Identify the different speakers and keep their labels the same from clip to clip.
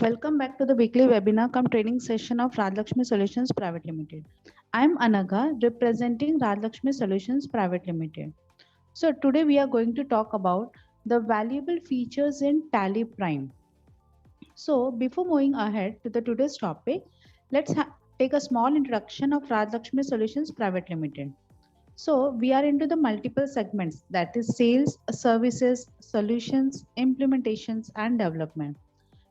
Speaker 1: Welcome back to the weekly webinar cum training session of Rajlakshmi Solutions Private Limited. I am Anaga, representing Rajlakshmi Solutions Private Limited. So today we are going to talk about the valuable features in Tally Prime. So before moving ahead to the today's topic, let's take a small introduction of Rajlakshmi Solutions Private Limited. So we are into the multiple segments, that is sales, services, solutions, implementations, and development.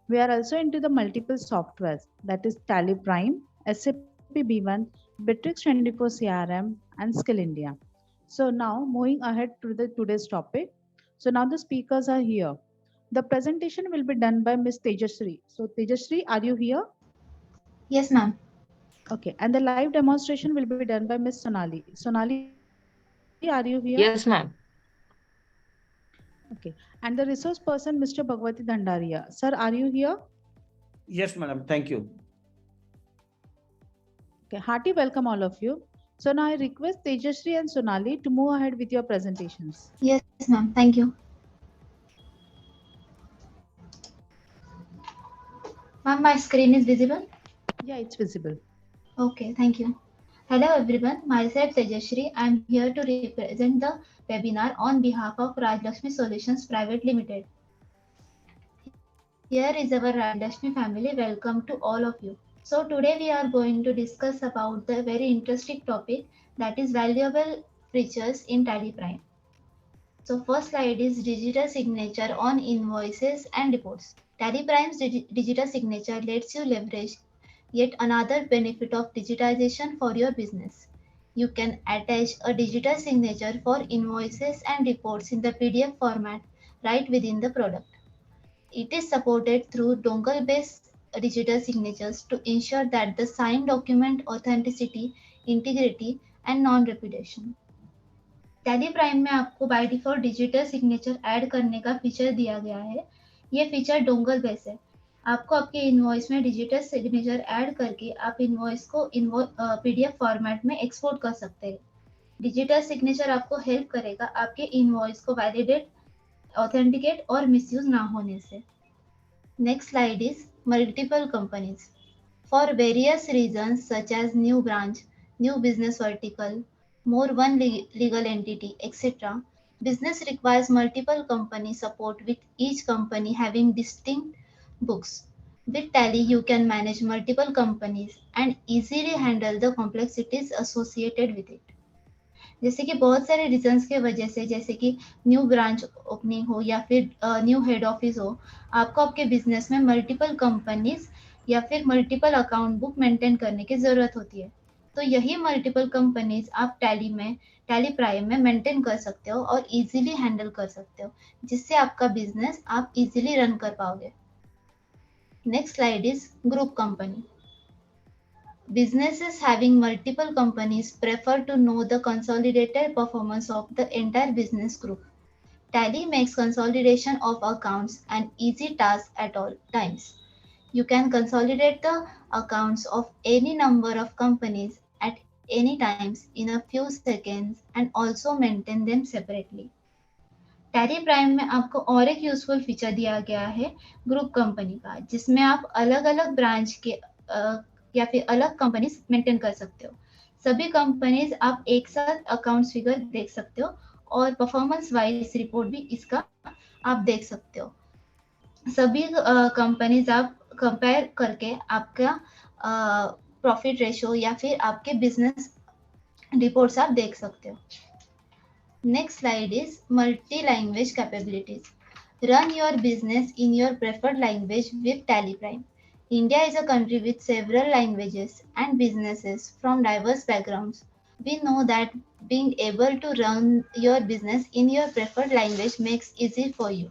Speaker 1: We are also into the multiple softwares, that is Tally Prime, SAP B1, Bittrex 24 CRM, and Skill India. So now moving ahead to the today's topic. So now the speakers are here. The presentation will be done by Ms. Tejashree. So Tejashree, are you here?
Speaker 2: Yes, ma'am.
Speaker 1: Okay. And the live demonstration will be done by Ms. Sonali. Sonali, are you here?
Speaker 3: Yes, ma'am.
Speaker 1: Okay. And the resource person, Mr. Bhagwati Dhandaria. Sir, are you here?
Speaker 4: Yes, madam. Thank you.
Speaker 1: Okay, hearty welcome all of you. So now I request Tejashree and Sonali to move ahead with your presentations.
Speaker 2: Yes, ma'am. Thank you. Ma'am, my screen is visible?
Speaker 1: Yeah, it's visible.
Speaker 2: Okay, thank you. Hello everyone, myself Tejashree. I am here to represent the webinar on behalf of Rajlakshmi Solutions Private Limited. Here is our Rajlakshmi family. Welcome to all of you. So today we are going to discuss about the very interesting topic, that is valuable features in Tally Prime. So first slide is digital signature on invoices and reports. Tally Prime's digital signature lets you leverage yet another benefit of digitization for your business. You can attach a digital signature for invoices and reports in the PDF format right within the product. It is supported through dongle-based digital signatures to ensure that the signed document authenticity, integrity and non-repudiation. Tally Prime में आपको by default digital signature add करने का feature दिया गया है. ये feature dongle base है. आपको आपके इनवॉइस में डिजिटल सिग्नेचर ऐड करके आप इनवॉइस को पीडीएफ फॉर्मेट में एक्सपोर्ट कर सकते हैं. डिजिटल सिग्नेचर आपको हेल्प करेगा आपके इनवॉइस को वैलिडेट, ऑथेंटिकेट और मिसयूज ना होने से. Next slide is multiple companies. For various reasons such as new branch, new business vertical, more one legal entity, etc. Business requires multiple company support with each company having distinct books. With Tally, you can manage multiple companies and easily handle the complexities associated with it. जैसे कि बहुत सारे reasons के वजह से, जैसे कि new branch opening हो या फिर न्यू हेड ऑफिस हो, आपको आपके बिजनेस में मल्टीपल कंपनीज या फिर मल्टीपल अकाउंट बुक मेंटेन करने की जरूरत होती है. तो यही मल्टीपल कंपनीज आप टैली प्राइम में मेंटेन कर सकते हो और इजीली हैंडल कर सकते हो, जिससे आपका बिजनेस आप इजीली रन कर पाओगे. Next slide is group company. Businesses having multiple companies prefer to know the consolidated performance of the entire business group. Tally makes consolidation of accounts an easy task at all times. You can consolidate the accounts of any number of companies at any times in a few seconds and also maintain them separately. Tally Prime में आपको और एक useful feature दिया गया है group company का, जिसमें आप अलग अलग ब्रांच के या फिर अलग कंपनीज मेंटेन कर सकते हो. सभी कंपनीज आप एक साथ अकाउंट्स फिगर देख सकते हो और परफॉर्मेंस वाइज रिपोर्ट भी इसका आप देख सकते हो. सभी कंपनीज आप कंपेयर करके आपका प्रॉफिट रेशो या फिर आपके बिजनेस रिपोर्ट्स आप देख सकते हो. Next slide is multi language capabilities. Run your business in your preferred language with tally prime. India is a country with several languages and businesses from diverse backgrounds. We know that being able to run your business in your preferred language makes easy for you.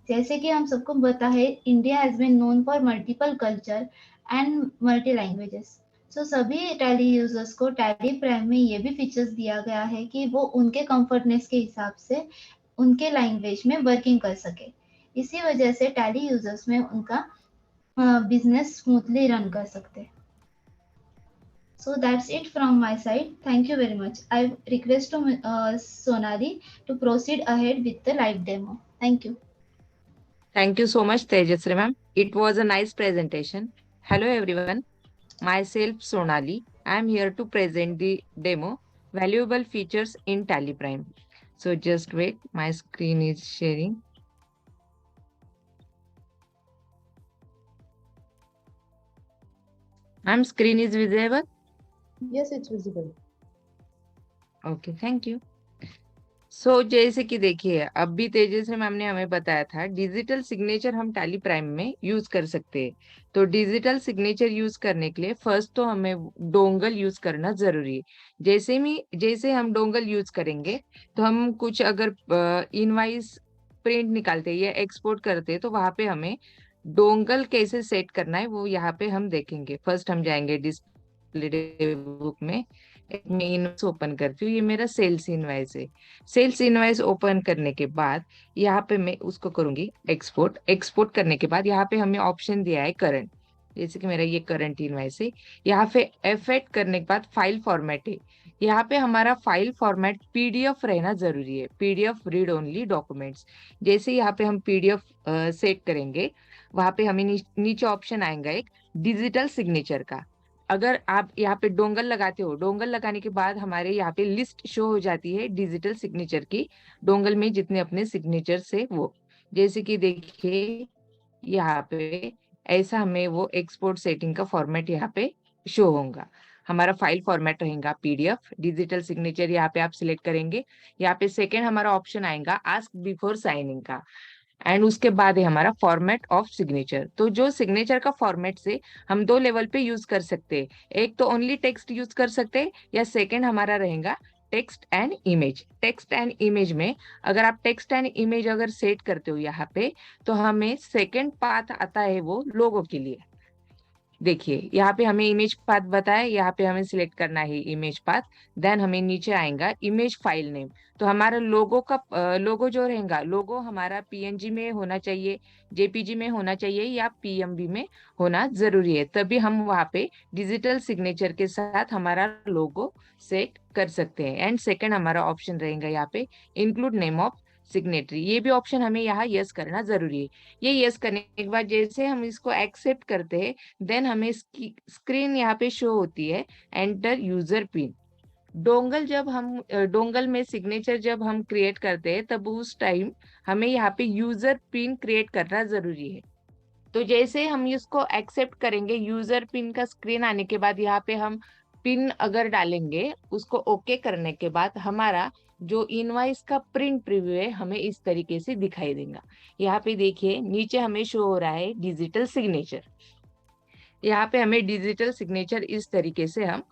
Speaker 2: जैसे कि हम सबको पता है, India has been known for multiple culture and multi languages. So सभी Tally users को Tally Prime में ये भी फीचर्स दिया गया है कि वो उनके कंफर्टनेस के हिसाब से उनके लैंग्वेज में वर्किंग कर सके. इसी वजह से टैली यूजर्स में उनका बिजनेस स्मूथली रन कर सकते हैं. So that's it from my side. Thank you very much. I request to Sonali to proceed ahead with the live demo. Thank you.
Speaker 3: Thank you so much, Tejashree ma'am. It was a nice presentation. Hello everyone, myself Sonali. I am here to present the demo, Valuable Features in Tally Prime. So just wait, my screen is sharing. Screen is visible?
Speaker 1: Yes, it's visible.
Speaker 3: Okay, thank you. सो जैसे कि देखिए अभी तेजस्वी ma'am ने हमें बताया था digital signature हम tally Prime में यूज कर सकते हैं। तो डिजिटल सिग्नेचर यूज करने के लिए फर्स्ट तो हमें डोंगल यूज करना जरूरी है। जैसे हम डोंगल यूज करेंगे तो हम कुछ अगर इनवाइस प्रिंट निकालते हैं या एक्सपोर्ट करते हैं तो वहां पे हमें डोंगल कैसे सेट करना है वो यहाँ पे हम देखेंगे। फर्स्ट हम जाएंगे डिस्प्ले बुक में, मैं इनवाइस ओपन करती हूँ। ये मेरा सेल्स इनवाइस है। सेल्स इनवॉइस ओपन करने के बाद यहाँ पे मैं उसको करूंगी एक्सपोर्ट। एक्सपोर्ट करने के बाद यहाँ पे हमें ऑप्शन दिया है करंट, जैसे कि मेरा ये करंट इनवॉइस है। यहाँ पे F8 करने के बाद फाइल फॉर्मेट है। यहाँ पे हमारा फाइल फॉर्मेट पीडीएफ रहना जरूरी है, पीडीएफ रीड ओनली डॉक्यूमेंट्स। जैसे यहाँ पे हम पीडीएफ सेट करेंगे वहां पे हमें नीचे ऑप्शन आएगा एक डिजिटल सिग्नेचर का। अगर आप यहाँ पे डोंगल लगाते हो, डोंगल लगाने के बाद हमारे यहाँ पे लिस्ट शो हो जाती है डिजिटल सिग्नेचर की, डोंगल में जितने अपने सिग्नेचर से वो। जैसे कि देखिए यहाँ पे ऐसा हमें वो एक्सपोर्ट सेटिंग का फॉर्मेट यहाँ पे शो होगा। हमारा फाइल फॉर्मेट रहेगा पीडीएफ। डिजिटल सिग्नेचर यहाँ पे आप सिलेक्ट करेंगे। यहाँ पे सेकेंड हमारा ऑप्शन आएगा आस्क बिफोर साइनिंग का, एंड उसके बाद है हमारा फॉर्मेट ऑफ सिग्नेचर। तो जो सिग्नेचर का फॉर्मेट से हम दो लेवल पे यूज कर सकते हैं, एक तो ओनली टेक्स्ट यूज कर सकते हैं या सेकंड हमारा रहेगा text and image. Text and image में अगर आप टेक्स्ट एंड इमेज अगर सेट करते हो यहाँ पे तो हमें सेकंड पाथ आता है वो लोगो के लिए। देखिए यहाँ पे हमें इमेज पाथ बताया, यहाँ पे हमें सिलेक्ट करना है इमेज पाथ। देन हमें नीचे आएगा इमेज फाइल नेम। तो हमारा लोगो का लोगो जो रहेगा, लोगो हमारा पीएनजी में होना चाहिए, जेपीजी में होना चाहिए या पीएमबी में होना जरूरी है, तभी हम वहाँ पे डिजिटल सिग्नेचर के साथ हमारा लोगो सेट कर सकते हैं। एंड सेकंड हमारा ऑप्शन रहेगा यहाँ पे इंक्लूड नेम ऑफ सिग्नेटरी। ये भी ऑप्शन हमें यहाँ यस करना जरूरी है। ये यस करने के बाद जैसे हम इसको एक्सेप्ट करते हैं देन हमें स्क्रीन यहाँ पे शो होती है एंटर यूजर पिन। डोंगल जब हम डोंगल में सिग्नेचर जब हम क्रिएट करते हैं तब उस टाइम हमें यहाँ पे यूजर पिन क्रिएट करना जरूरी है। तो जैसे हम इसको एक्सेप्ट करेंगे यूजर पिन का स्क्रीन आने के बाद यहाँ पे हम पिन अगर डालेंगे, उसको ओके करने के बाद हमारा जो इनवाइस का प्रिंट प्रीव्यू है हमें इस तरीके से दिखाई देगा। यहाँ पे देखिए नीचे हमें शो हो रहा है डिजिटल सिग्नेचर। यहाँ पे हमें डिजिटल सिग्नेचर इस तरीके से हम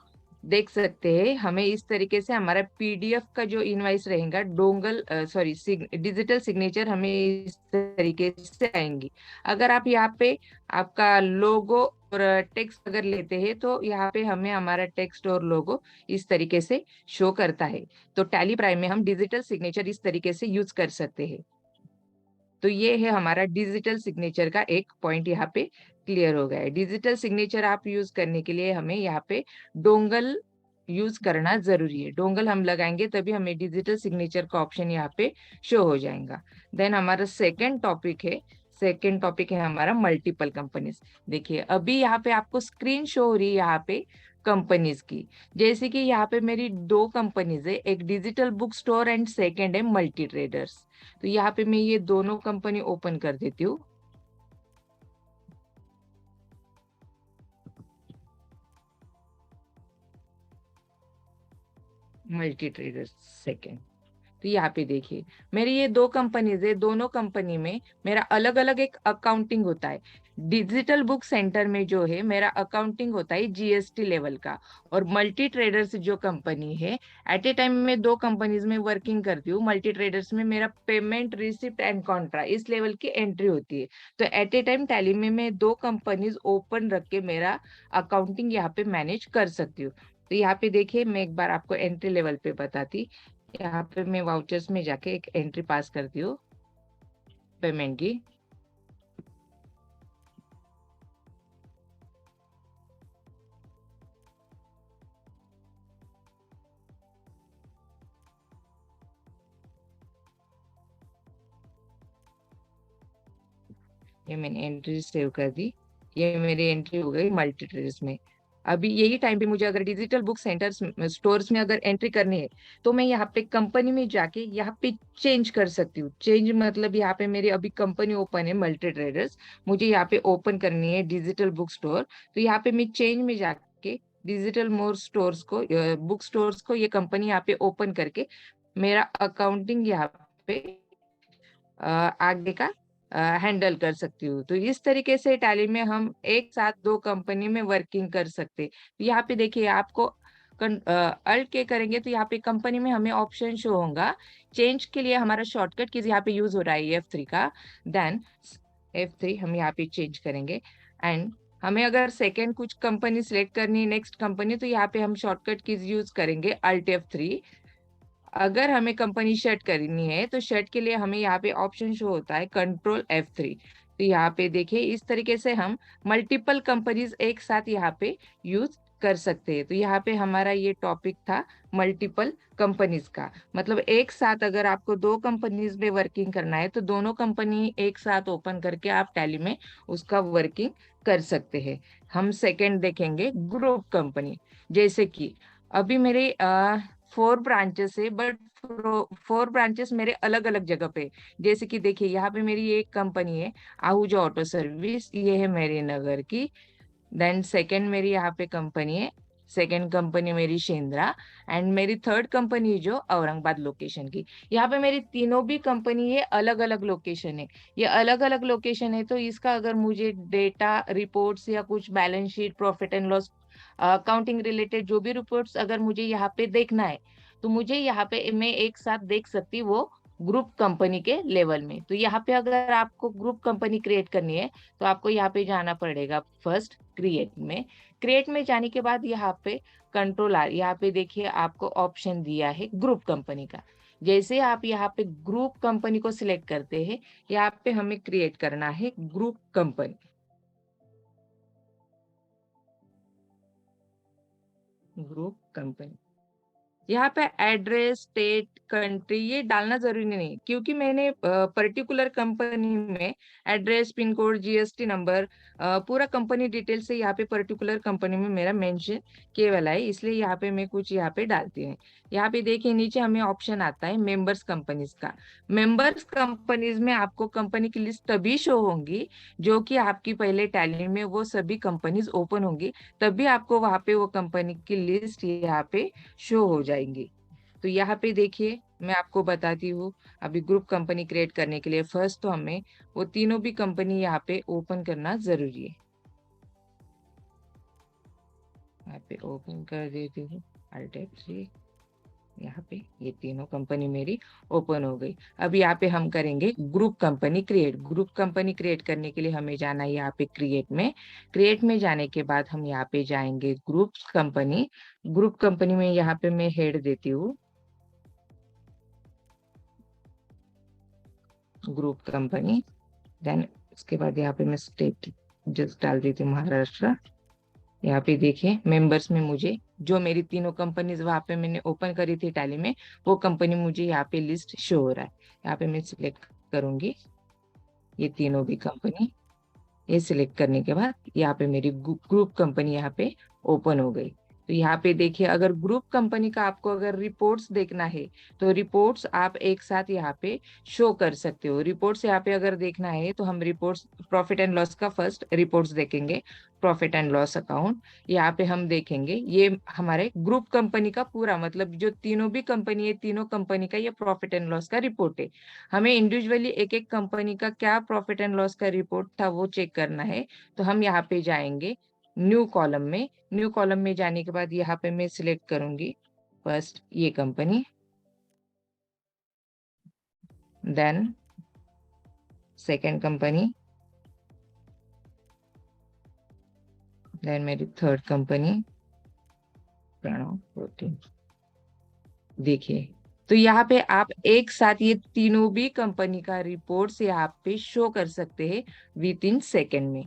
Speaker 3: देख सकते हैं। हमें इस तरीके से हमारा पीडीएफ का जो इनवाइस रहेगा डोंगल सॉरी डिजिटल सिग्नेचर हमें इस तरीके से आएंगी। अगर आप यहाँ पे आपका लोगो और टेक्स्ट अगर लेते हैं तो यहाँ पे हमें हमारा टेक्स्ट और लोगो इस तरीके से शो करता है। तो टैली प्राइम में हम डिजिटल सिग्नेचर इस तरीके से यूज कर सकते हैं। तो ये है हमारा डिजिटल सिग्नेचर का एक पॉइंट यहाँ पे क्लियर हो गया है। डिजिटल सिग्नेचर आप यूज करने के लिए हमें यहाँ पे डोंगल यूज करना जरूरी है। डोंगल हम लगाएंगे तभी हमें डिजिटल सिग्नेचर का ऑप्शन यहाँ पे शो हो जाएगा। देन हमारा सेकेंड टॉपिक है हमारा मल्टीपल कंपनीज। देखिए अभी यहाँ पे आपको स्क्रीन शो हो रही है यहाँ पे कंपनीज की। जैसे कि यहाँ पे मेरी दो कंपनीज है, एक digital book store and second है मल्टी ट्रेडर्स। तो यहाँ पे मैं ये दोनों कंपनी ओपन कर देती हूँ। Multi traders second. तो यहाँ पे देखिए मेरी ये दो कंपनीज है, दोनों कंपनी में मेरा अलग अलग एक अकाउंटिंग होता है। डिजिटल बुक सेंटर में जो है मेरा अकाउंटिंग होता है जीएसटी लेवल का, और मल्टी ट्रेडर्स जो कंपनी है एट ए टाइम में दो कंपनीज में वर्किंग करती हूँ। मल्टी ट्रेडर्स में मेरा पेमेंट रिसिप्ट एंड कॉन्ट्रा इस लेवल की एंट्री होती है। तो एट ए टाइम टैली में मैं दो कंपनीज ओपन रख के मेरा अकाउंटिंग यहाँ पे मैनेज कर सकती हूँ। तो यहाँ पे देखिए मैं एक बार आपको एंट्री लेवल पे बताती। यहाँ पे मैं वाउचर्स में जाके एक एंट्री पास करती हूँ पेमेंट की। ये मैंने एंट्री सेव कर दी, ये मेरी एंट्री हो गई मल्टी ट्रेडर्स में। अभी यही टाइम पे मुझे अगर डिजिटल बुक सेंटर्स स्टोर्स में अगर एंट्री करनी है तो मैं यहाँ पे कंपनी में जाके यहाँ पे चेंज कर सकती हूँ। चेंज मतलब यहाँ पे मेरी अभी कंपनी ओपन है मल्टी ट्रेडर्स, मुझे यहाँ पे ओपन करनी है डिजिटल बुक स्टोर, तो यहाँ पे मैं चेंज में जाके डिजिटल मोर स्टोर्स को बुक स्टोर्स को ये कंपनी यहाँ पे ओपन करके मेरा अकाउंटिंग यहाँ पे आगे का हैंडल कर सकती हूँ। तो इस तरीके से टैली में हम एक साथ दो कंपनी में वर्किंग कर सकते। तो यहाँ पे देखिए आपको अल्ट के करेंगे तो यहाँ पे कंपनी में हमें ऑप्शन शो होगा। चेंज के लिए हमारा शॉर्टकट की यहाँ पे यूज हो रहा है F3 का, देन F3 हम यहाँ पे चेंज करेंगे। एंड हमें अगर सेकेंड कुछ कंपनी सिलेक्ट करनी है नेक्स्ट कंपनी, तो यहाँ पे हम शॉर्टकट की यूज करेंगे अल्ट F3। अगर हमें कंपनी शट करनी है तो शट के लिए हमें यहाँ पे ऑप्शन शो होता है कंट्रोल F3। तो यहाँ पे देखिए इस तरीके से हम मल्टीपल कंपनीज एक साथ यहाँ पे यूज कर सकते हैं। तो यहाँ पे हमारा ये टॉपिक था मल्टीपल कंपनीज का, मतलब एक साथ अगर आपको दो कंपनीज में वर्किंग करना है तो दोनों कंपनी एक साथ ओपन करके आप टैली में उसका वर्किंग कर सकते हैं। हम सेकंड देखेंगे ग्रुप कंपनी। जैसे कि अभी मेरे 4 ब्रांचेस है, बट 4 ब्रांचेस मेरे अलग अलग जगह पे। जैसे कि देखिए यहाँ पे मेरी एक कंपनी है आहूजा ऑटो सर्विस, ये है मेरी नगर की। देन सेकंड मेरी यहाँ पे कंपनी है, सेकंड कंपनी मेरी शेंद्रा, एंड मेरी थर्ड कंपनी जो औरंगाबाद लोकेशन की। यहाँ पे मेरी तीनों भी कंपनी है अलग अलग लोकेशन है। ये अलग अलग लोकेशन है तो इसका अगर मुझे डेटा रिपोर्ट्स या कुछ balance sheet profit and loss accounting related जो भी रिपोर्ट्स अगर मुझे यहाँ पे देखना है तो मुझे यहाँ पे मैं एक साथ देख सकती वो ग्रुप कंपनी के लेवल में। तो यहाँ पे अगर आपको ग्रुप कंपनी क्रिएट करनी है तो आपको यहाँ पे जाना पड़ेगा फर्स्ट क्रिएट में जाने के बाद यहाँ पे कंट्रोल आर, यहाँ पे देखिए आपको ऑप्शन दिया है ग्रुप कंपनी का। जैसे आप यहाँ पे ग्रुप कंपनी को सिलेक्ट करते हैं, यहाँ पे हमें क्रिएट करना है ग्रुप कंपनी। ग्रुप कंपनी यहाँ पे एड्रेस स्टेट कंट्री ये डालना जरूरी नहीं, क्योंकि मैंने पर्टिकुलर कंपनी में address pin code GST number पूरा कंपनी डिटेल से यहाँ पे पर्टिकुलर कंपनी में मेरा मेंशन किए वाला है, इसलिए यहाँ पे मैं कुछ यहाँ पे डालती हूँ। यहाँ पे देखिए नीचे हमें ऑप्शन आता है मेंबर्स कंपनीज का। मेंबर्स कंपनीज में आपको कंपनी की लिस्ट तभी शो होंगी जो कि आपकी पहले टैली में वो सभी कंपनीज ओपन होंगी, तभी आपको वहां पे वो कंपनी की लिस्ट यहाँ पे शो हो जाएंगी। तो यहाँ पे देखिए मैं आपको बताती हूँ, अभी ग्रुप कंपनी क्रिएट करने के लिए फर्स्ट तो हमें वो तीनों भी कंपनी यहाँ पे ओपन करना जरूरी है। यहाँ पे ओपन कर देती हूँ Alt F3, यहाँ पे ये तीनों कंपनी मेरी ओपन हो गई। अब यहाँ पे हम करेंगे group company create. Group company create करने के लिए हमें जाना है यहाँ पे क्रिएट में जाने के बाद हम यहाँ पे जाएंगे ग्रुप कंपनी में यहाँ पे मैं हेड देती हूँ ग्रुप कंपनी। देन उसके बाद यहाँ पे मैं स्टेट जस्ट डाल देती हूँ महाराष्ट्र। यहाँ पे देखिए मेंबर्स में मुझे जो मेरी तीनों कंपनीज वहां पे मैंने ओपन करी थी टैली में, वो कंपनी मुझे यहाँ पे लिस्ट शो हो रहा है। यहाँ पे मैं सिलेक्ट करूंगी ये तीनों भी कंपनी। ये सिलेक्ट करने के बाद यहाँ पे मेरी ग्रुप कंपनी यहाँ पे ओपन हो गई। तो यहाँ पे देखिए अगर ग्रुप कंपनी का आपको अगर रिपोर्ट्स देखना है तो रिपोर्ट्स आप एक साथ यहाँ पे शो कर सकते हो। रिपोर्ट्स यहाँ पे अगर देखना है तो हम रिपोर्ट्स प्रॉफिट एंड लॉस का फर्स्ट रिपोर्ट्स देखेंगे, प्रॉफिट एंड लॉस अकाउंट। यहाँ पे हम देखेंगे ये हमारे ग्रुप कंपनी का पूरा, मतलब जो तीनों भी कंपनी है तीनों कंपनी का ये प्रॉफिट एंड लॉस का रिपोर्ट है। हमें इंडिविजुअली एक एक कंपनी का क्या प्रॉफिट एंड लॉस का रिपोर्ट था वो चेक करना है। तो हम यहाँ पे जाएंगे न्यू कॉलम में जाने के बाद यहाँ पे मैं सिलेक्ट करूंगी फर्स्ट ये कंपनी, देन सेकेंड कंपनी, देन मेरी थर्ड कंपनी प्रणव प्रोटीन। देखिए तो यहाँ पे आप एक साथ ये तीनों भी कंपनी का रिपोर्ट्स यहाँ पे शो कर सकते हैं विद इन सेकेंड में।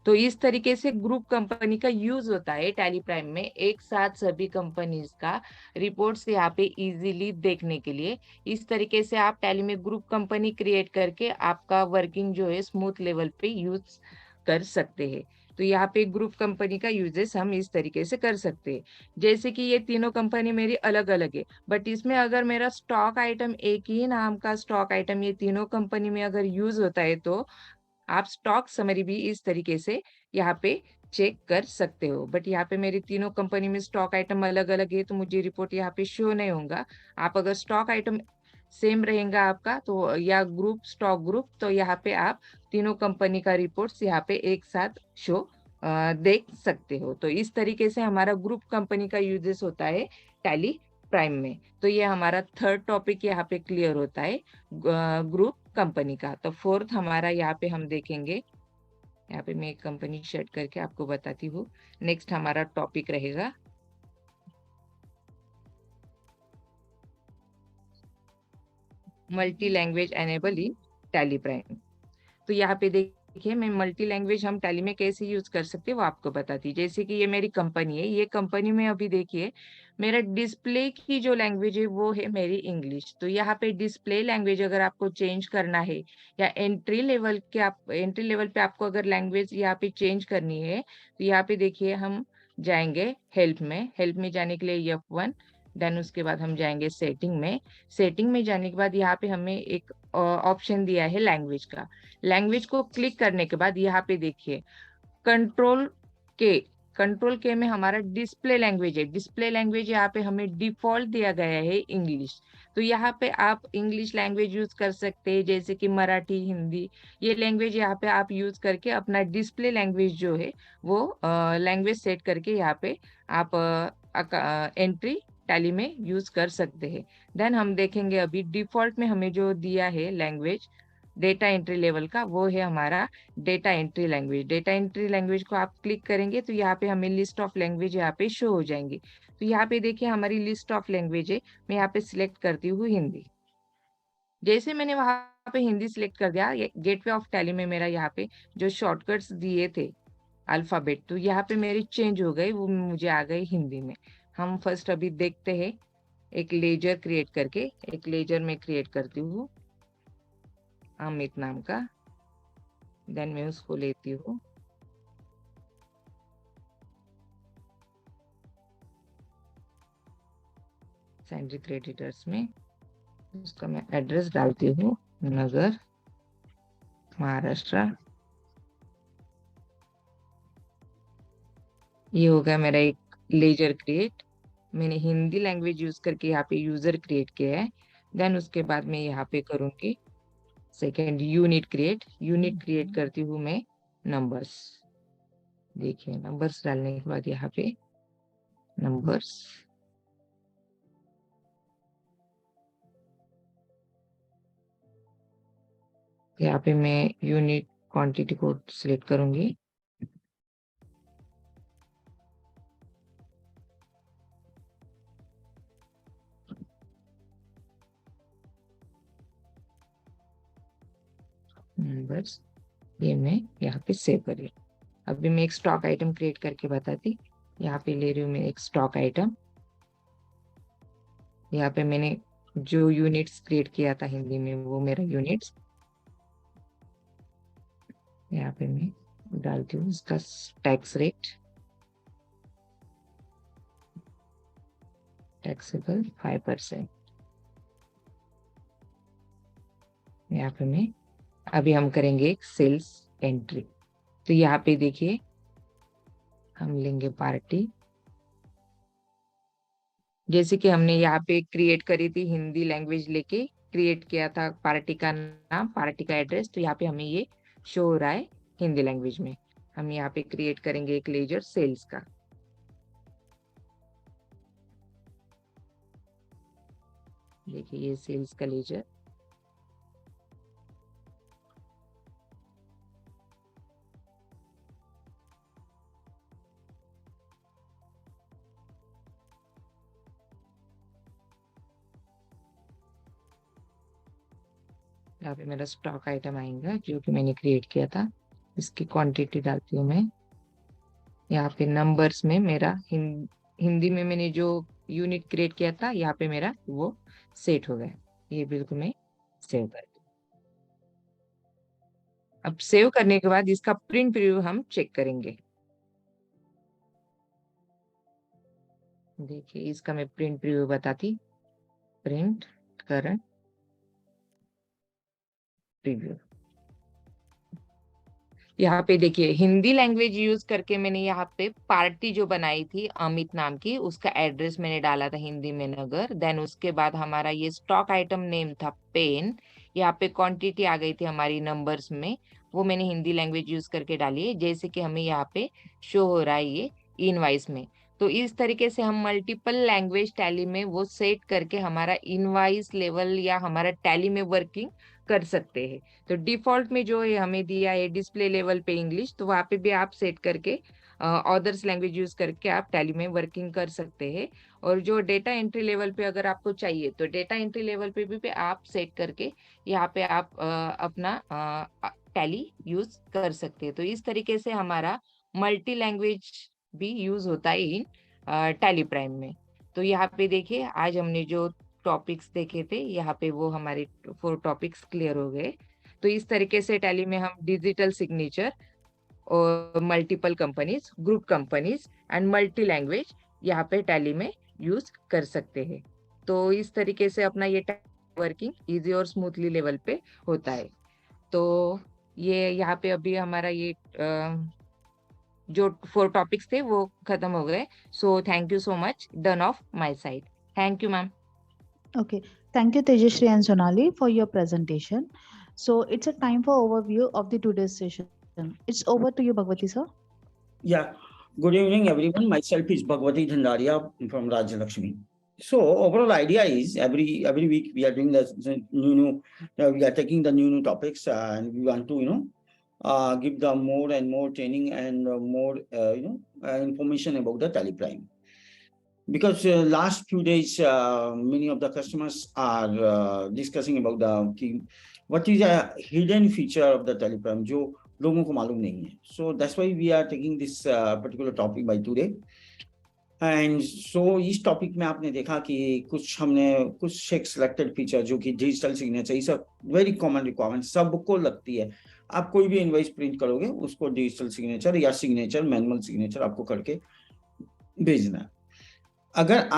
Speaker 3: तो इस तरीके से ग्रुप कंपनी का यूज होता है टैली प्राइम में, एक साथ सभी कंपनीज का रिपोर्ट्स यहाँ पे इजीली देखने के लिए। इस तरीके से आप टैली में ग्रुप कंपनी क्रिएट करके आपका वर्किंग जो है स्मूथ लेवल पे यूज कर सकते हैं। तो यहाँ पे ग्रुप कंपनी का यूजेस हम इस तरीके से कर सकते हैं। जैसे कि ये तीनों कंपनी मेरी अलग अलग है, बट इसमें अगर मेरा स्टॉक आइटम एक ही नाम का स्टॉक आइटम ये तीनों कंपनी में अगर यूज होता है, तो आप स्टॉक समरी भी इस तरीके से यहाँ पे चेक कर सकते हो। बट यहाँ पे मेरी तीनों कंपनी में स्टॉक आइटम अलग अलग है, तो मुझे रिपोर्ट यहाँ पे शो नहीं होगा। आप अगर स्टॉक आइटम सेम रहेगा आपका, तो या ग्रुप स्टॉक ग्रुप, तो यहाँ पे आप तीनों कंपनी का रिपोर्ट्स यहाँ पे एक साथ शो देख सकते हो। तो इस तरीके से हमारा ग्रुप कंपनी का यूजेस होता है टैली प्राइम में। तो ये हमारा थर्ड टॉपिक यहाँ पे क्लियर होता है ग्रुप कंपनी का। तो फोर्थ हमारा यहाँ पे हम देखेंगे, यहाँ पे मैं एक कंपनी शेड करके आपको बताती हूँ। नेक्स्ट हमारा टॉपिक रहेगा मल्टी लैंग्वेज एनेबल इन टैली प्राइम। तो यहाँ पे देखिए, मैं मल्टी लैंग्वेज हम टैली में कैसे यूज कर सकते हैं वो आपको बताती। जैसे कि ये मेरी कंपनी है, ये कंपनी में अभी देखिए मेरा डिस्प्ले की जो लैंग्वेज है वो है मेरी इंग्लिश। तो यहाँ पे डिस्प्ले लैंग्वेज अगर आपको चेंज करना है, या एंट्री लेवल पे आपको अगर लैंग्वेज यहाँ पे चेंज करनी है, तो यहाँ पे देखिए हम जाएंगे हेल्प में जाने के लिए F1, देन उसके बाद हम जाएंगे सेटिंग में जाने के बाद यहाँ पे हमें एक ऑप्शन दिया है लैंग्वेज का। लैंग्वेज को क्लिक करने के बाद यहाँ पे देखिए कंट्रोल के कंट्रोल के में हमारा डिस्प्ले लैंग्वेज है। डिस्प्ले लैंग्वेज यहाँ पे हमें डिफॉल्ट दिया गया है इंग्लिश। तो यहाँ पे आप इंग्लिश लैंग्वेज यूज कर सकते हैं, जैसे कि मराठी, हिंदी, ये लैंग्वेज यहाँ पे आप यूज करके अपना डिस्प्ले लैंग्वेज जो है वो लैंग्वेज सेट करके यहाँ पे आप एंट्री टैली में यूज कर सकते हैं। देन हम देखेंगे अभी डिफॉल्ट में हमें जो दिया है लैंग्वेज डेटा एंट्री लेवल का, वो है हमारा data entry language. Data entry language को आप क्लिक करेंगे तो यहाँ पे हमें लिस्ट ऑफ लैंग्वेज यहाँ पे शो हो जाएंगी। तो यहाँ पे देखिए हमारी लिस्ट ऑफ लैंग्वेज है, मैं यहाँ पे सिलेक्ट करती हूँ हिंदी। जैसे मैंने वहां पे हिंदी सिलेक्ट कर दिया, गेटवे ऑफ टैली में मेरा यहाँ पे जो शॉर्टकट्स दिए थे अल्फाबेट, तो यहाँ पे मेरी चेंज हो गई, वो मुझे आ गई हिंदी में। हम फर्स्ट अभी देखते हैं एक लेजर क्रिएट करके। एक लेजर में क्रिएट करती हूँ अमित नाम का, देन मैं उसको लेती हूँ सैंडरी क्रेडिटर्स में। उसका मैं एड्रेस डालती हूँ नगर, महाराष्ट्र। ये हो गया मेरा एक लेजर क्रिएट। मैंने हिंदी लैंग्वेज यूज करके यहाँ पे यूजर क्रिएट किया है। देन उसके बाद मैं यहाँ पे करूंगी सेकेंड यूनिट क्रिएट करती हूँ मैं नंबर्स। देखिए नंबर्स डालने के बाद यहाँ पे नंबर्स, यहाँ पे मैं यूनिट क्वांटिटी को सिलेक्ट करूंगी। नंबर्स, ये मैं यहाँ पे सेव कर रही हूँ। अभी मैं एक स्टॉक आइटम क्रिएट करके बताती। यहाँ पे ले रही हूँ मैं एक स्टॉक आइटम। यहाँ पे मैंने जो यूनिट्स क्रिएट किया था हिंदी में वो मेरा यूनिट्स, यहाँ पे मैं डालती हूँ इसका टैक्स रेट, टैक्सेबल 5%। यहाँ पे मैं अभी हम करेंगे एक सेल्स एंट्री। तो यहाँ पे देखिए हम लेंगे पार्टी, जैसे कि हमने यहाँ पे क्रिएट करी थी हिंदी लैंग्वेज लेके क्रिएट किया था पार्टी का नाम, पार्टी का एड्रेस। तो यहाँ पे हमें ये शो हो रहा है हिंदी लैंग्वेज में। हम यहाँ पे क्रिएट करेंगे एक लेजर सेल्स का। देखिए ये सेल्स का लेजर। यहाँ पे मेरा स्टॉक आइटम आएगा जो कि मैंने क्रिएट किया था। इसकी क्वांटिटी डालती हूँ मैं। यहाँ पे नंबर्स में मेरा हिंदी में मैंने जो यूनिट क्रिएट किया था, यहाँ पे मेरा वो सेट हो गया। ये बिल्कुल मैं सेव कर दूँ। अब सेव करने के बाद इसका प्रिंट प्रीव्यू हम चेक करेंगे। देखिए, इसका मैं प्रिंट प्रीव्यू बताती। Print current preview. यहाँ पे देखिए, हिंदी लैंग्वेज यूज करके मैंने यहाँ पे पार्टी जो बनाई थी अमित नाम की, उसका एड्रेस मैंने डाला था हिंदी में नगर। देन उसके बाद हमारा ये स्टॉक आइटम नेम था पेन। यहाँ पे क्वांटिटी आ गई थी हमारी नंबर्स में, वो मैंने हिंदी लैंग्वेज यूज करके डाली है, जैसे कि हमें यहाँ पे शो हो रहा है ये इनवाइस में। तो इस तरीके से हम मल्टीपल लैंग्वेज टैली में वो सेट करके हमारा इनवाइस लेवल या हमारा टैली में वर्किंग कर सकते हैं। तो डिफॉल्ट में जो है हमें दिया है डिस्प्ले लेवल पे इंग्लिश, तो वहाँ पे भी आप सेट करके अदर्स लैंग्वेज यूज करके आप टैली में वर्किंग कर सकते हैं। और जो डेटा एंट्री लेवल पे अगर आपको चाहिए तो डेटा एंट्री लेवल पे भी आप सेट करके यहाँ पे आप अपना टैली यूज कर सकते हैं। तो इस तरीके से हमारा मल्टी लैंग्वेज भी यूज होता है इन टैली प्राइम में। तो यहाँ पे देखिए, आज हमने जो टॉपिक्स देखे थे, यहाँ पे वो हमारे 4 टॉपिक्स क्लियर हो गए। तो इस तरीके से टैली में हम डिजिटल सिग्नेचर और multiple companies, group companies and multi language यहाँ पे टैली में यूज कर सकते हैं। तो इस तरीके से अपना ये वर्किंग इजी और स्मूथली लेवल पे होता है। तो ये यहाँ पे अभी हमारा ये जो 4 टॉपिक्स थे वो खत्म हो गए। So thank you so much, done of my side. Thank you ma'am.
Speaker 1: Okay, thank you Tejashri and Sonali for your presentation. So it's a time for overview of the today's session. It's over to you, Bhagwati sir.
Speaker 4: Yeah. Good evening, everyone. Myself is Bhagwati Dhandaria from Rajya Lakshmi. So overall idea is every week we are doing the new we are taking the new topics and we want to give them more and more training and more information about the Tally Prime. Because last few days, many of the customers are discussing about what is a hidden feature of the Tally Prime, जो लोगों को मालूम नहीं है. So that's why we are taking this particular topic by today. And so इस topic में आपने देखा कि कुछ एक सिलेक्टेड फीचर जो कि डिजिटल सिग्नेचर, इस वेरी कॉमन रिक्वायरमेंट सबको लगती है. आप कोई भी इनवॉइस प्रिंट करोगे उसको डिजिटल सिग्नेचर या सिग्नेचर मैनुअल सिग्नेचर आपको करके भेजना है. अगर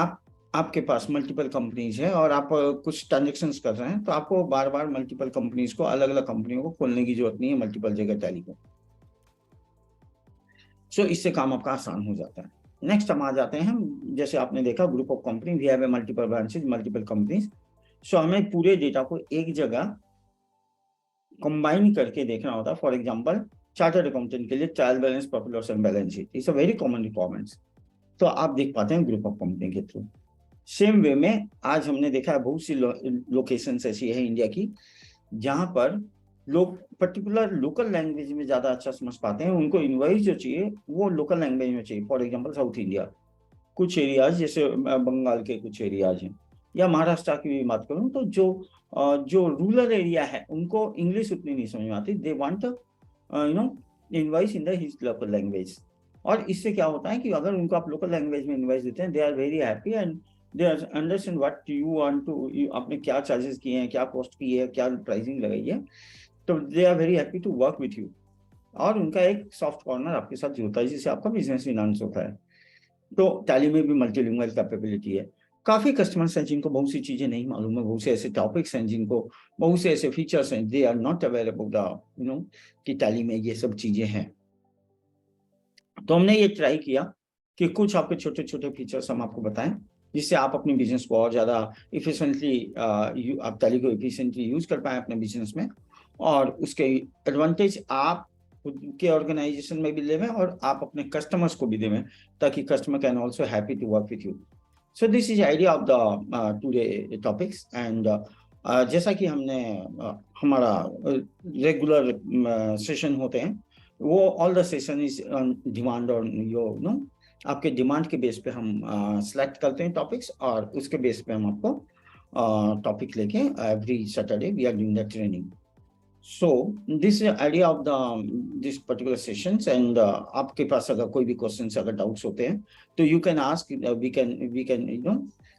Speaker 4: आपके पास मल्टीपल कंपनीज है और आप कुछ ट्रांजेक्शन्स कर रहे हैं तो आपको बार बार मल्टीपल कंपनीज को, अलग अलग कंपनियों को खोलने की जरूरत नहीं है मल्टीपल जगह टैली को. सो इससे काम आपका आसान हो जाता है. नेक्स्ट हम आ जाते हैं, जैसे आपने देखा group of company, we have multiple branches, multiple companies. So हमें पूरे डेटा को एक जगह कंबाइन करके देखना होता है. फॉर एग्जांपल चार्टर्ड अकाउंटेंट के लिए trial balance, profit loss and balance sheet, it's a very common requirements. तो आप देख पाते हैं ग्रुप ऑफ कंपनी के थ्रू. सेम वे में आज हमने देखा है बहुत सी लोकेशंस ऐसी है इंडिया की जहां पर लोग पर्टिकुलर लोकल लैंग्वेज में ज्यादा अच्छा समझ पाते हैं. उनको इनवॉइस जो चाहिए वो लोकल लैंग्वेज में चाहिए. फॉर एग्जांपल साउथ इंडिया, कुछ एरियाज जैसे बंगाल के कुछ एरियाज हैं, या महाराष्ट्र की भी बात करूं तो जो रूरल एरिया है उनको इंग्लिश उतनी नहीं समझ में आती. They want invoice in the his local language. और इससे क्या होता है कि अगर उनको आप लोकल लैंग्वेज में इनवॉइस देते हैं, they are very happy and they understand what you want to, आपने क्या चार्जेस किए हैं, क्या कॉस्ट की है, क्या प्राइसिंग लगाई है. तो they are very happy to work with you. और उनका एक सॉफ्ट कॉर्नर आपके साथ जुड़ता है जिससे आपका बिजनेस फिनांस होता है. तो टैली में भी मल्टीलिंगुअल कैपेबिलिटी है. काफी कस्टमर्स हैं जिनको बहुत सी चीजें नहीं मालूम है, बहुत से ऐसे टॉपिक्स हैं जिनको, बहुत से ऐसे फीचर्स हैं, they are not aware about the कि टैली में ये सब चीजें हैं. तो हमने ये ट्राई किया कि कुछ आपके छोटे छोटे फीचर्स हम आपको बताएं जिससे आप अपने बिजनेस को और ज्यादा इफिशिएंटली आप टैली को इफिशिएंटली यूज कर पाए अपने बिजनेस में, और उसके एडवांटेज आप खुद के ऑर्गेनाइजेशन में भी लेवें और आप अपने कस्टमर्स को भी देवें ताकि customer can also happy to work with you. So this is idea of the today topics. And जैसा कि हमने हमारा रेगुलर सेशन होते हैं, वो all the session is demand और आपके डिमांड के बेस पे हम सिलेक्ट करते हैं टॉपिक्स, और उसके बेस पे हम आपको टॉपिक लेके every Saturday we are doing the training. So this is the idea of the this particular sessions, and आपके पास अगर कोई भी questions अगर doubts होते हैं तो you can ask, we can you know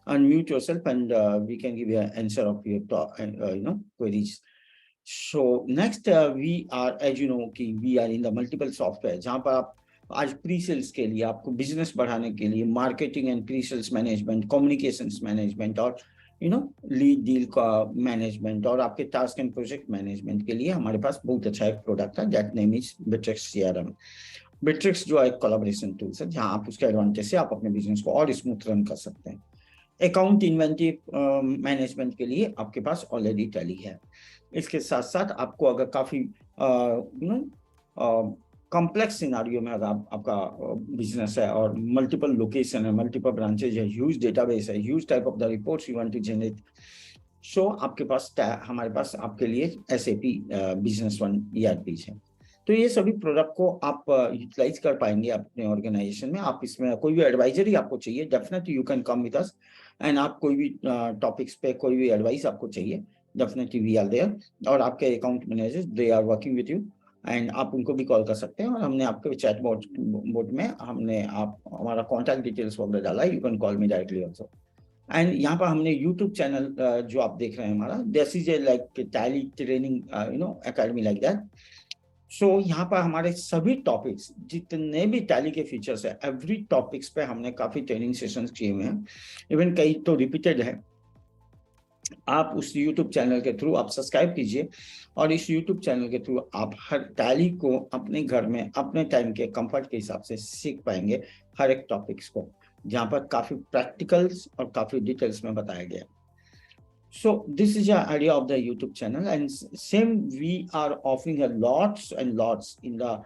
Speaker 4: unmute yourself, and we can give you an answer of your you know queries. So next we are, as you know कि we are in the multiple software, जहाँ पर आप आज pre sales के लिए, आपको business बढ़ाने के लिए marketing and pre sales management, communications management और यू नो लीड डील का मैनेजमेंट और आपके टास्क एंड प्रोजेक्ट मैनेजमेंट के लिए हमारे पास बहुत अच्छा एक प्रोडक्ट है, that name is Bitrix CRM. Bitrix जो एक कोलैबोरेशन टूल्स है, जहां आप उसके एडवांटेज से आप अपने बिजनेस को और स्मूथ रन कर सकते हैं। अकाउंट इन्वेंटरी मैनेजमेंट के लिए आपके पास ऑलरेडी टैली है। इसके साथ साथ आपको अगर काफी यू नो कॉम्प्लेक्स सिनारियो में अगर आपका बिजनेस है और मल्टीपल लोकेशन है, मल्टीपल ब्रांचेज है, ह्यूज डेटाबेस है, huge type of the reports you want to generate, so आपके पास हमारे पास आपके लिए एसएपी बिजनेस वन ईआरपी है। तो ये सभी प्रोडक्ट को आप यूटिलाइज कर पाएंगे अपने ऑर्गेनाइजेशन में। आप इसमें कोई भी एडवाइजरी आपको चाहिए, definitely you can come with us, and आप कोई भी टॉपिक्स पे कोई भी एडवाइस आपको चाहिए, डेफिनेटली वी आर देयर। और आपके account managers they are working with you, and आप उनको भी कॉल कर सकते हैं। और हमने आपके चैट बोर्ड में हमने हमारा कॉन्टैक्ट डिटेल्स वगैरह डाला है, you can call me directly also. And यहाँ पर हमने यूट्यूब चैनल जो आप देख रहे हैं हमारा, this is a like Tally training you know academy like that. So यहाँ पर हमारे सभी टॉपिक्स, जितने भी टैली के फीचर्स है, एवरी टॉपिक्स पे हमने काफी ट्रेनिंग सेशंस किए हुए हैं, इवन कई तो रिपीटेड है। आप उस YouTube चैनल के थ्रू आप सब्सक्राइब कीजिए, और इस YouTube चैनल के थ्रू आप हर टैली को अपने घर में अपने टाइम के कंफर्ट के हिसाब से सीख पाएंगे, हर एक टॉपिक्स को, जहाँ पर काफी प्रैक्टिकल्स और काफी डिटेल्स में बताया गया। So this is the idea of the YouTube channel, and same we are offering a lots and lots in the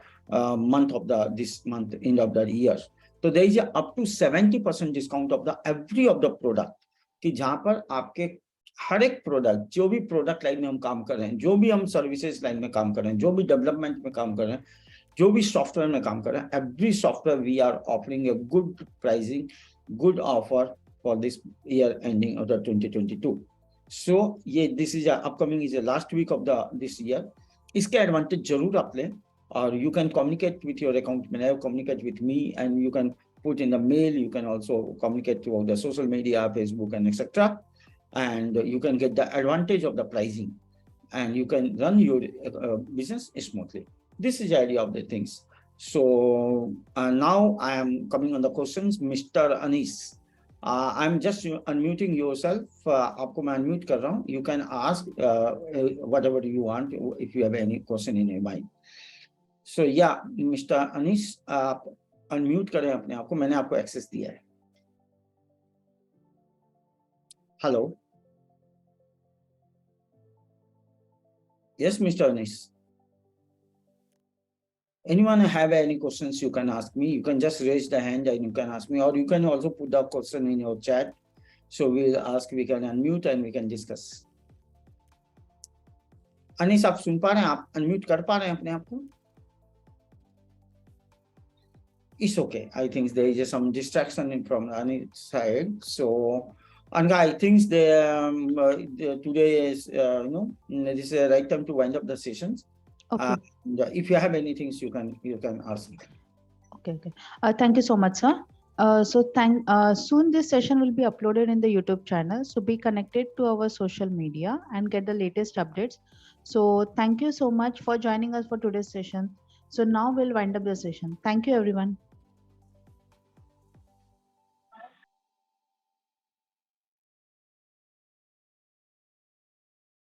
Speaker 4: month of this month end of the year. So there is a up to 70% discount of the every of the product, कि जहाँ पर आपके हर एक product, जो भी product line में हम काम कर रहे हैं, जो भी हम सर्विसेज लाइन में काम कर रहे हैं, जो भी डेवलपमेंट में काम कर रहे हैं, जो भी सॉफ्टवेयर में काम कर रहे हैं, every software we are offering a good pricing, good offer for this year ending of the 2022। So ये this is upcoming is last week of the this year. इसके एडवांटेज जरूर आप लें, और you can communicate with your account manager, communicate with me, and you can put in the mail, you can also communicate through the social media, Facebook and etc. And you can get the advantage of the pricing, and you can run your business smoothly. This is the idea of the things. So now I am coming on the questions. Mr. Anis, I'm just unmuting yourself. आपको मैं unmute कर रहा हूँ. You can ask whatever you want if you have any question in your mind. So yeah, Mr. Anis, आप unmute करें अपने आप को, मैंने आपको एक्सेस दिया है। Hello, yes mister Anis, anyone have any questions you can ask me, you can just raise the hand and you can ask me, or you can also put the question in your chat, so we'll ask, we can unmute and we can discuss. Anis आप सुन पा रहे हैं? आप unmute कर पा रहे हैं अपने आप को? It's okay. I think there is some distraction from Anit's side. So, Anga, I think today is you know, this is the right time to wind up the sessions.
Speaker 1: Okay.
Speaker 4: If you have anything, you can ask.
Speaker 1: Okay. Thank you so much, sir. Soon this session will be uploaded in the YouTube channel. So be connected to our social media and get the latest updates. So thank you so much for joining us for today's session. So now we'll wind up the session. Thank you, everyone.